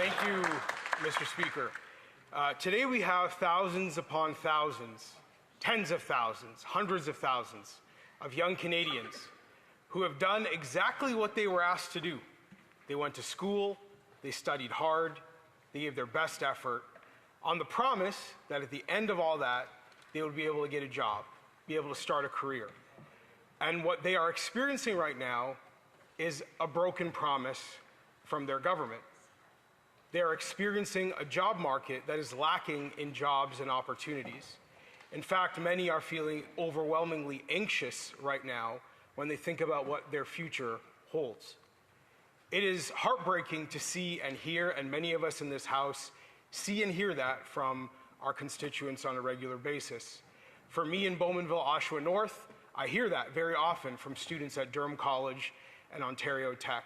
Thank you, Mr. Speaker. Today we have thousands upon thousands, tens of thousands, hundreds of thousands of young Canadians who have done exactly what they were asked to do. They went to school, they studied hard, they gave their best effort on the promise that at the end of all that, they would be able to get a job, be able to start a career. And what they are experiencing right now is a broken promise from their government. They are experiencing a job market that is lacking in jobs and opportunities. In fact, many are feeling overwhelmingly anxious right now when they think about what their future holds. It is heartbreaking to see and hear, and many of us in this House see and hear that from our constituents on a regular basis. For me in Bowmanville, Oshawa North, I hear that very often from students at Durham College and Ontario Tech,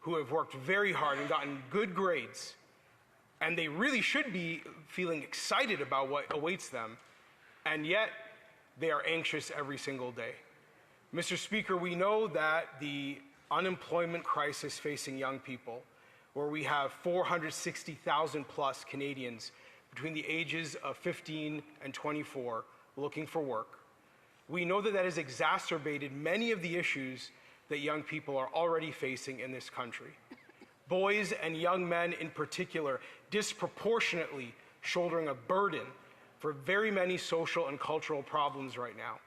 who have worked very hard and gotten good grades, and they really should be feeling excited about what awaits them, and yet they are anxious every single day. Mr. Speaker, we know that the unemployment crisis facing young people, where we have 460,000 plus Canadians between the ages of 15 and 24 looking for work, we know that that has exacerbated many of the issues that young people are already facing in this country. Boys and young men in particular disproportionately shouldering a burden for very many social and cultural problems right now,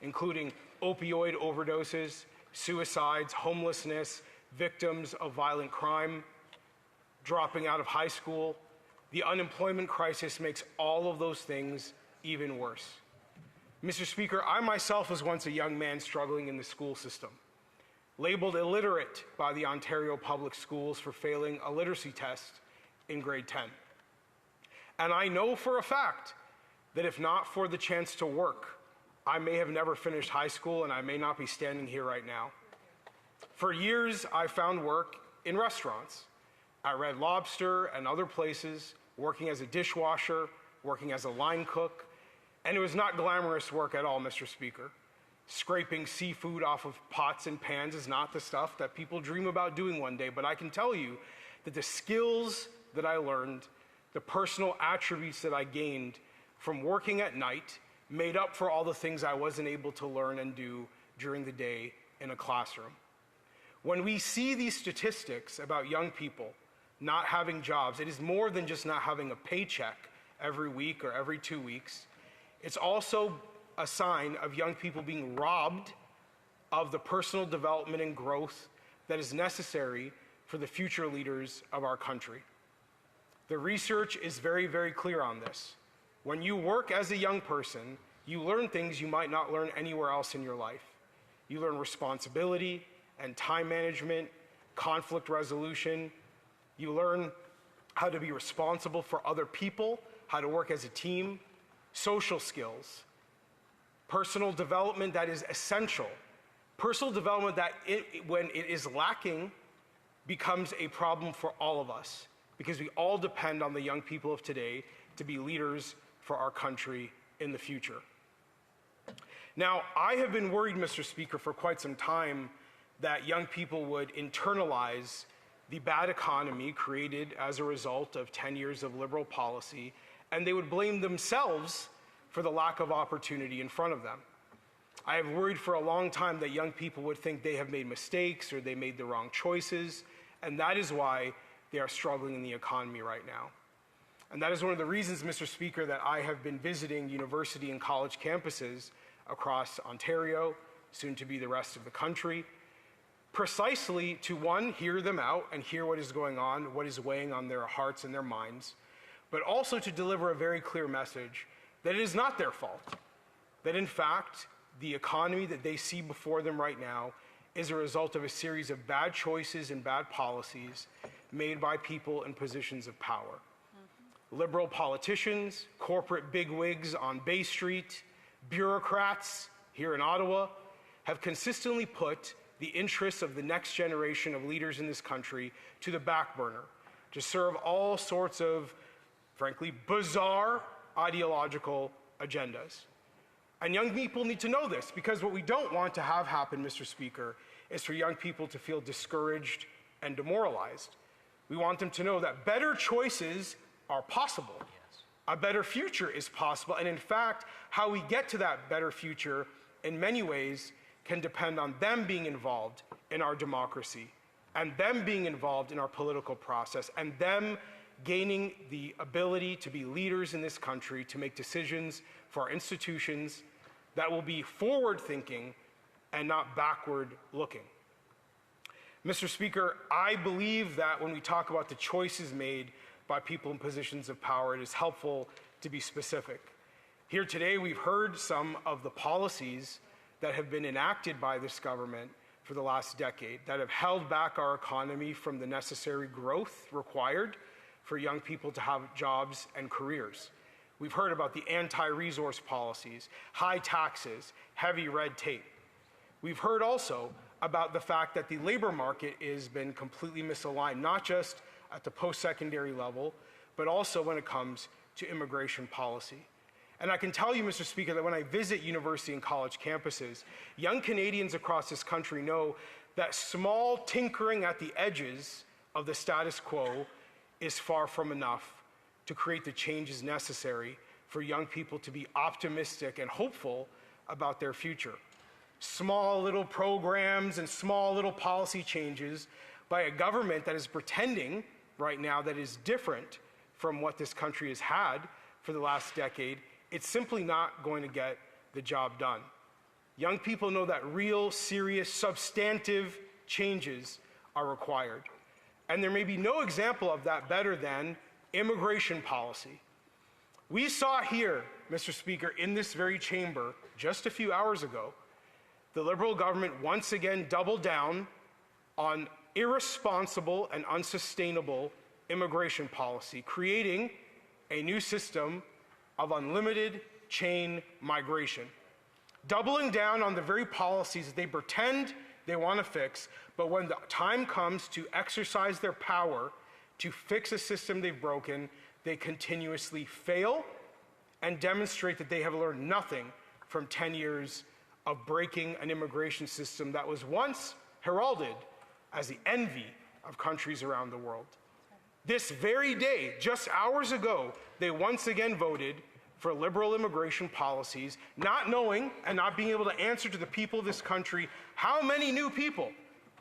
including opioid overdoses, suicides, homelessness, victims of violent crime, dropping out of high school. The unemployment crisis makes all of those things even worse. Mr. Speaker, I myself was once a young man struggling in the school system, labeled illiterate by the Ontario Public Schools for failing a literacy test in grade 10. And I know for a fact that if not for the chance to work, I may have never finished high school and I may not be standing here right now. For years, I found work in restaurants, at Red Lobster and other places, working as a dishwasher, working as a line cook, and it was not glamorous work at all, Mr. Speaker. Scraping seafood off of pots and pans is not the stuff that people dream about doing one day, but I can tell you that the skills that I learned, the personal attributes that I gained from working at night made up for all the things I wasn't able to learn and do during the day in a classroom. When we see these statistics about young people not having jobs, it is more than just not having a paycheck every week or every 2 weeks. It's also a sign of young people being robbed of the personal development and growth that is necessary for the future leaders of our country. The research is very, very clear on this. When you work as a young person, you learn things you might not learn anywhere else in your life. You learn responsibility and time management, conflict resolution. You learn how to be responsible for other people, how to work as a team, social skills, personal development that is essential. Personal development that, when it is lacking, becomes a problem for all of us, because we all depend on the young people of today to be leaders for our country in the future. Now, I have been worried, Mr. Speaker, for quite some time that young people would internalize the bad economy created as a result of 10 years of Liberal policy, and they would blame themselves for the lack of opportunity in front of them. I have worried for a long time that young people would think they have made mistakes or they made the wrong choices, and that is why they are struggling in the economy right now. And that is one of the reasons, Mr. Speaker, that I have been visiting university and college campuses across Ontario, soon to be the rest of the country, precisely to, one, hear them out and hear what is going on, what is weighing on their hearts and their minds, but also to deliver a very clear message that it is not their fault, that in fact, the economy that they see before them right now is a result of a series of bad choices and bad policies made by people in positions of power. Liberal politicians, corporate bigwigs on Bay Street, bureaucrats here in Ottawa have consistently put the interests of the next generation of leaders in this country to the back burner to serve all sorts of, frankly, bizarre ideological agendas. And young people need to know this, because what we don't want to have happen, Mr. Speaker, is for young people to feel discouraged and demoralized. We want them to know that better choices are possible. A better future is possible. And in fact, how we get to that better future in many ways can depend on them being involved in our democracy and them being involved in our political process and them gaining the ability to be leaders in this country, to make decisions for our institutions that will be forward-thinking and not backward-looking. Mr. Speaker, I believe that when we talk about the choices made by people in positions of power, it is helpful to be specific. Here today, we've heard some of the policies that have been enacted by this government for the last decade that have held back our economy from the necessary growth required for young people to have jobs and careers. We've heard about the anti-resource policies, high taxes, heavy red tape. We've heard also about the fact that the labor market has been completely misaligned, not just at the post-secondary level, but also when it comes to immigration policy. And I can tell you, Mr. Speaker, that when I visit university and college campuses, young Canadians across this country know that small tinkering at the edges of the status quo is far from enough to create the changes necessary for young people to be optimistic and hopeful about their future. Small little programs and small little policy changes by a government that is pretending right now that is different from what this country has had for the last decade, it's simply not going to get the job done. Young people know that real, serious, substantive changes are required. And there may be no example of that better than immigration policy. We saw here, Mr. Speaker, in this very chamber just a few hours ago, the Liberal government once again doubled down on irresponsible and unsustainable immigration policy, creating a new system of unlimited chain migration, doubling down on the very policies that they pretend they want to fix, but when the time comes to exercise their power to fix a system they've broken, they continuously fail and demonstrate that they have learned nothing from 10 years of breaking an immigration system that was once heralded as the envy of countries around the world. This very day, just hours ago, they once again voted for liberal immigration policies, not knowing and not being able to answer to the people of this country how many new people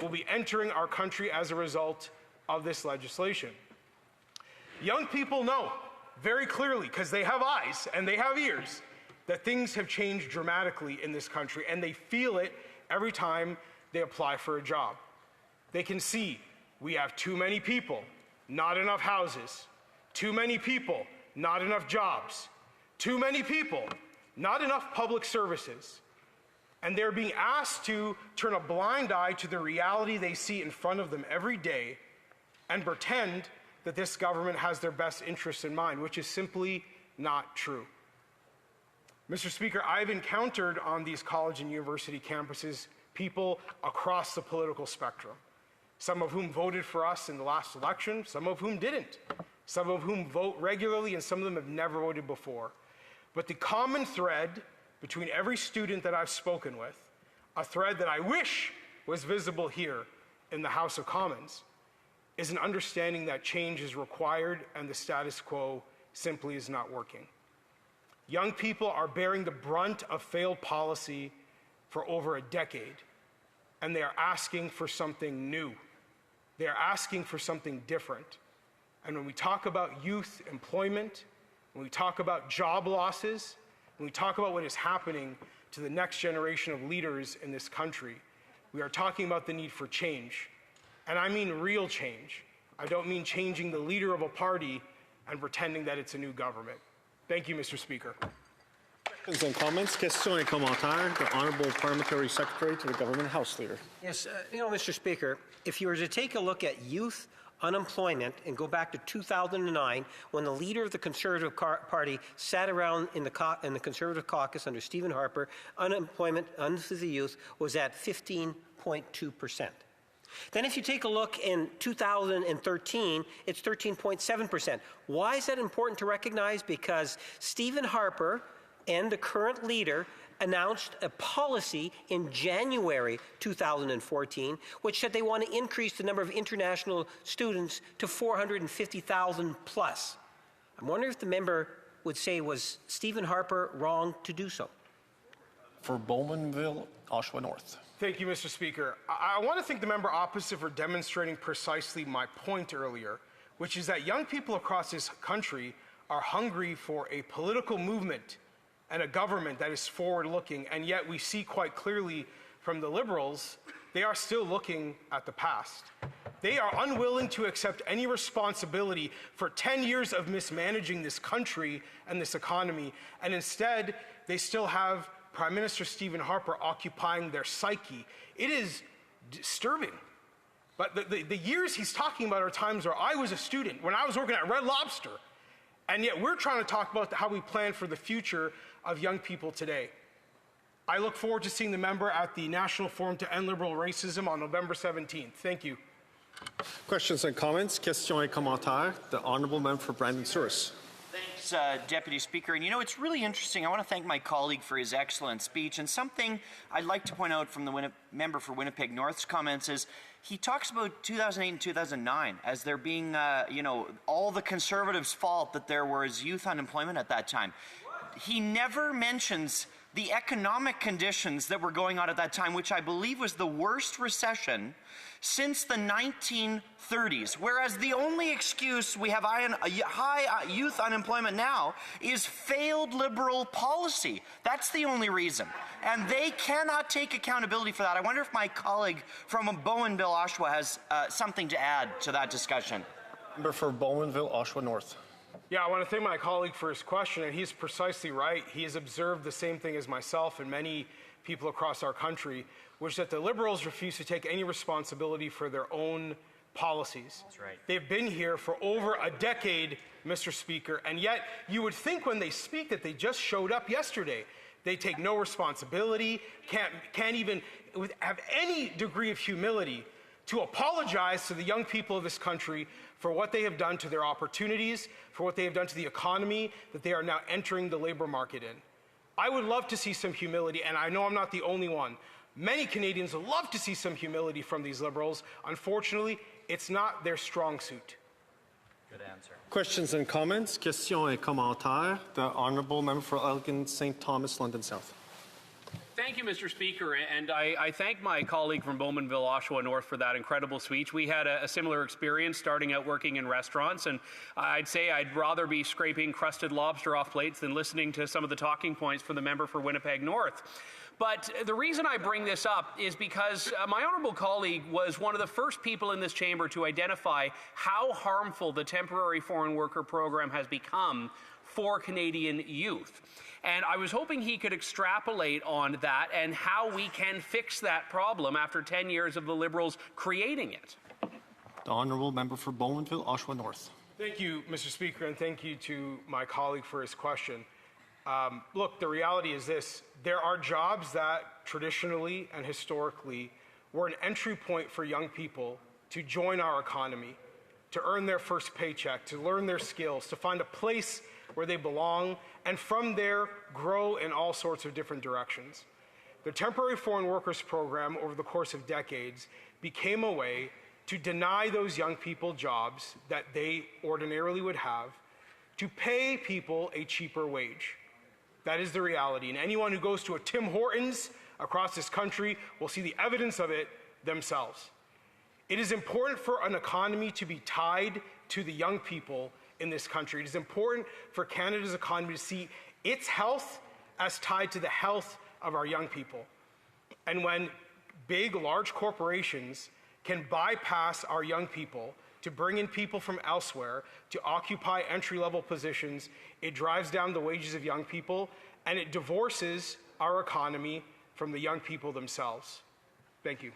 will be entering our country as a result of this legislation. Young people know very clearly, because they have eyes and they have ears, that things have changed dramatically in this country, and they feel it every time they apply for a job. They can see we have too many people, not enough houses, too many people, not enough jobs, too many people, not enough public services. And they're being asked to turn a blind eye to the reality they see in front of them every day and pretend that this government has their best interests in mind, which is simply not true. Mr. Speaker, I've encountered on these college and university campuses people across the political spectrum, some of whom voted for us in the last election, some of whom didn't, some of whom vote regularly, and some of them have never voted before. But the common thread between every student that I've spoken with, a thread that I wish was visible here in the House of Commons, is an understanding that change is required and the status quo simply is not working. Young people are bearing the brunt of failed policy for over a decade, and they are asking for something new. They are asking for something different. And when we talk about youth employment, when we talk about job losses, when we talk about what is happening to the next generation of leaders in this country, we are talking about the need for change. And I mean real change. I don't mean changing the leader of a party and pretending that it's a new government. Thank you, Mr. Speaker. Questions and comments. Questions et commentaires. The Honourable Parliamentary Secretary to the Government House Leader. Yes, Mr. Speaker, if you were to take a look at youth unemployment and go back to 2009, when the leader of the Conservative Party sat around in the Conservative caucus under Stephen Harper, unemployment under the youth was at 15.2%. Then if you take a look in 2013, it's 13.7%. Why is that important to recognize? Because Stephen Harper and the current leader announced a policy in January 2014, which said they want to increase the number of international students to 450,000 plus. I'm wondering if the member would say, was Stephen Harper wrong to do so? For Bowmanville, Oshawa North. Thank you, Mr. Speaker. I want to thank the member opposite for demonstrating precisely my point earlier, which is that young people across this country are hungry for a political movement and a government that is forward-looking, and yet we see quite clearly from the Liberals, they are still looking at the past. They are unwilling to accept any responsibility for 10 years of mismanaging this country and this economy, and instead, they still have Prime Minister Stephen Harper occupying their psyche. It is disturbing. But the years he's talking about are times where I was a student, when I was working at Red Lobster, and yet we're trying to talk about how we plan for the future of young people today. I look forward to seeing the member at the National Forum to End Liberal Racism on November 17th. Thank you. Questions and comments? Questions et commentaires. The Honourable Member for Brandon Souris. Thanks, Deputy Speaker. And you know, it's really interesting. I want to thank my colleague for his excellent speech. And something I'd like to point out from the member for Winnipeg North's comments is he talks about 2008 and 2009 as there being, you know, all the Conservatives' fault that there was youth unemployment at that time. He never mentions the economic conditions that were going on at that time, which I believe was the worst recession since the 1930s, whereas the only excuse we have high youth unemployment now is failed Liberal policy. That's the only reason. And they cannot take accountability for that. I wonder if my colleague from Bowmanville, Oshawa has something to add to that discussion. Member for Bowmanville, Oshawa North. Yeah, I want to thank my colleague for his question, and he's precisely right. He has observed the same thing as myself and many people across our country, which is that the Liberals refuse to take any responsibility for their own policies. That's right. They've been here for over a decade, Mr. Speaker, and yet you would think when they speak that they just showed up yesterday. They take no responsibility, can't even have any degree of humility to apologize to the young people of this country for what they have done to their opportunities, for what they have done to the economy that they are now entering the labor market in. I would love to see some humility, and I know I'm not the only one. Many Canadians would love to see some humility from these Liberals. Unfortunately, it's not their strong suit. Good answer. Questions and comments? Questions et commentaires. The Honourable Member for Elgin St. Thomas, London South. Thank you, Mr. Speaker, and I thank my colleague from Bowmanville, Oshawa North for that incredible speech. We had a similar experience starting out working in restaurants, and I'd say I'd rather be scraping crusted lobster off plates than listening to some of the talking points from the member for Winnipeg North. But the reason I bring this up is because my honourable colleague was one of the first people in this chamber to identify how harmful the temporary foreign worker program has become for Canadian youth. And I was hoping he could extrapolate on that and how we can fix that problem after 10 years of the Liberals creating it. The Honourable Member for Bowmanville, Oshawa North. Thank you, Mr. Speaker, and thank you to my colleague for his question. Look, the reality is this. There are jobs that traditionally and historically were an entry point for young people to join our economy, to earn their first paycheck, to learn their skills, to find a place where they belong, and from there grow in all sorts of different directions. The Temporary Foreign Workers Program over the course of decades became a way to deny those young people jobs that they ordinarily would have, to pay people a cheaper wage. That is the reality, and anyone who goes to a Tim Hortons across this country will see the evidence of it themselves. It is important for an economy to be tied to the young people in this country. It is important for Canada's economy to see its health as tied to the health of our young people. And when big, large corporations can bypass our young people to bring in people from elsewhere to occupy entry-level positions, it drives down the wages of young people, and it divorces our economy from the young people themselves. Thank you.